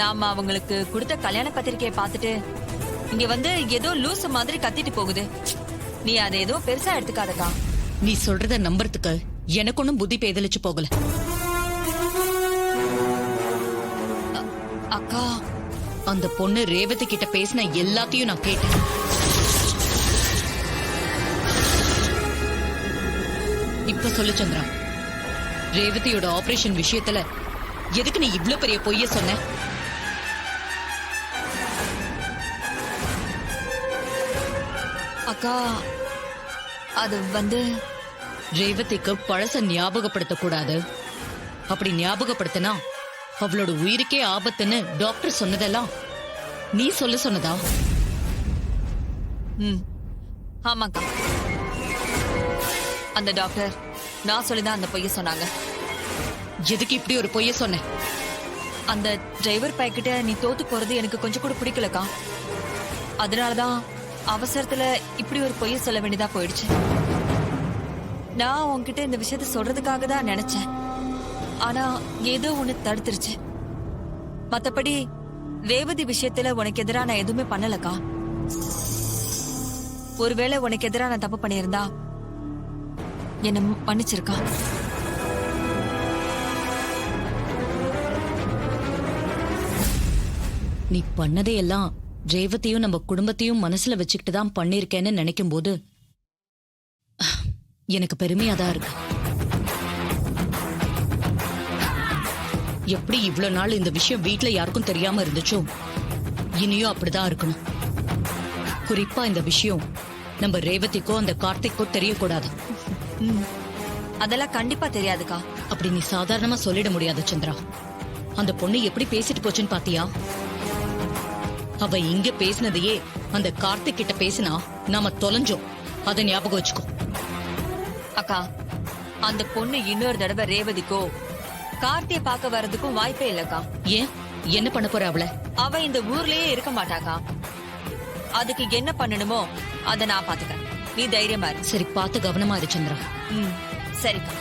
நாம அவங்களுக்கு கொடுத்த கல்யாண பத்திரிக்கையை பார்த்துட்டு இங்க வந்து ஏதோ லூசு மாதிரி கத்திட்டு போகுது. நீ அதை ஏதோ பெருசா எடுத்துக்காதக்கா. நீ சொல்றத நம்புறதுக்கு எனக்கு ஒன்னும் புத்தி பேதலிச்சு போகல. அக்கா, அந்த பொண்ணு ரேவதி கிட்ட பேசின எல்லாத்தையும் நான் கேட்டேன். இப்ப சொல்லு சந்திரா, ரேவதியோட ஆபரேஷன் விஷயத்துல எதுக்கு நீ இவ்ளோ பெரிய பொய்ய சொன்ன? அக்கா அது வந்து ரேவதிக்கு பழச ஞாபகப்படுத்த கூடாது. அப்படி ஞாபகப்படுத்தினா அவளோட உயிருக்கே ஆபத்துன்னு டாக்டர் சொன்னதெல்லாம் நீ சொல்ல சொன்னதா? ஆமாக்கா, அந்த டாக்டர் நான் சொல்லிதான் அந்த பொய்ய சொன்னாங்க. எதுக்கு இப்படி ஒரு பொய்ய சொன்ன? அந்த டிரைவர் பைக்கிட்ட நீ தோத்து போறது எனக்கு கொஞ்சம் கூட பிடிக்கலக்கா. அதனாலதான் அவசரத்துல இப்படி ஒரு பொய்ய சொல்ல வேண்டியதா போயிடுச்சு. நான் உன்கிட்ட இந்த விஷயத்த சொல்றதுக்காக தான் நினைச்சேன். ஆனா ஏதோ ஒண்ணு தடுத்துருச்சு. மத்தபடி ரேவதி விஷயத்துல உனக்கு எதிரா நான் எதுவுமே பண்ணலக்கா. ஒருவேளை உனக்கு எதிரா நான் தப்பு பண்ணியிருந்தா என்ன மன்னிச்சிருக்கா. நீ பண்ணதே எல்லாம் ரேவதியும் நம்ம குடும்பத்தையும் மனசுல வச்சுக்கிட்டு தான் பண்ணிருக்கேன்னு நினைக்கும் போது எனக்கு பெருமையாதான் இருக்கு. எப்படி இவ்வளவு நாள் இந்த விஷயம் வீட்டுல யாருக்கும் தெரியாம இருந்துச்சோ, இனியும் அப்படிதான் இருக்கணும். குறிப்பா இந்த விஷயம் நம்ம ரேவதிக்கோ அந்த கார்த்திக்கோ தெரியக்கூடாது. அதெல்லாம் கண்டிப்பா தெரியாதுக்கா. அப்படி நீ சாதாரணமா சொல்லிட முடியாது சந்திரா. அந்த பொண்ணு எப்படி பேசிட்டு போச்சுன்னு பாத்தியா? அவ இங்க பேசினதையே அந்த கார்த்திக் கிட்ட பேசினா நாம தொலைஞ்சோம். அதை ஞாபகம் வச்சுக்கோ. அக்கா, அந்த பொண்ணு இன்னொரு தடவை ரேவதிக்கோ கார்த்திய பார்க்க வர்றதுக்கும் வாய்ப்பே இல்லக்கா. ஏன், என்ன பண்ண போற அவளை? அவ இந்த ஊர்லயே இருக்க மாட்டாக்கா. அதுக்கு என்ன பண்ணணுமோ அதை நான் பாத்துக்கிறேன். நீ தைரியமா இரு. சரி, பார்த்து கவனமா இரு சந்திரா. சரிக்கா.